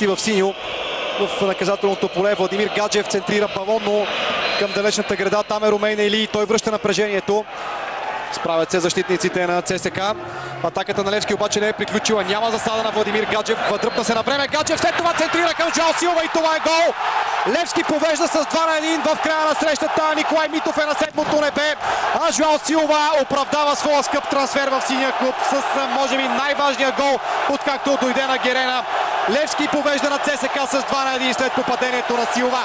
В синьо в наказателното поле. Владимир Гаджев центрира балонно към далечната града. Там е Ромейн Ели. Той връща напрежението. Справят се защитниците на ЦСК. Атаката на Левски обаче не е приключила. Няма засада на Владимир Гаджев. Дръпна се на време. Гаджев след това центрира към Жоал Силва и това е гол! Левски повежда с 2-1 в края на срещата. Николай Митов е на седмото небе, а Жоал Силва оправдава своя скъп трансфер в синия клуб с може би най-важния гол, откакто дойде на Герена. Левски повежда на ЦСК с 2-1 след попадението на Силва.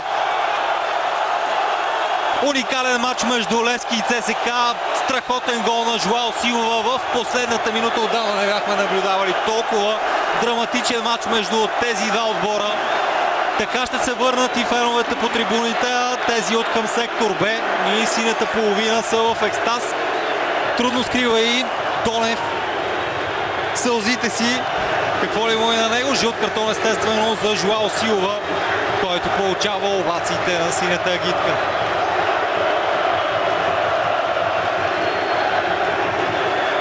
Уникален матч между Левски и ЦСК. Страхотен гол на Жоал Силва в последната минута. Отдавна не бяхме наблюдавали толкова драматичен матч между тези два отбора. Така ще се върнат и феновете по трибуните, тези от към сектор Б. И синята половина са в екстаз. Трудно скрива и Тонев сълзите си. Какво ли му е на него? Жълт картон естествено за Жоал Силва, който получава овациите на синята агитка.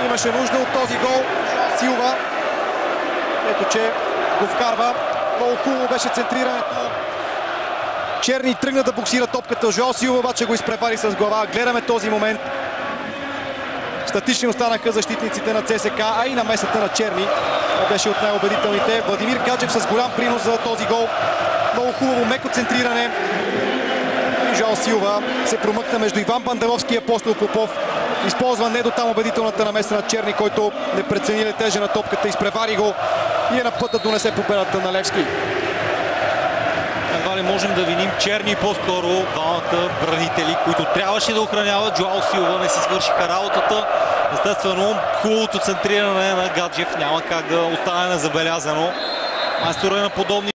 Имаше нужда от този гол Силва. Ето, че го вкарва. Много хубаво беше центрирането. Черни тръгна да боксира топката. Жоал Силва обаче го изпревари с глава. Гледаме този момент. Статични останаха защитниците на ЦСК, а и намесата на Черни беше от най-убедителните. Владимир Гаджев с голям принос за този гол. Много хубаво, меко центриране. Жоал Силва се промъкна между Иван Банделовски и Апостол Попов. Използва не до там убедителната намеса на Черни, който не прецени летежа на топката, изпревари го и е на път да донесе победата на Левски. Едва ли можем да виним Черни, по-скоро двамата бранители, които трябваше да охраняват Жоал Силва, не си свършиха работата. Естествено, хубавото центриране на Гаджев няма как да остане незабелязано. Майстор е на подобни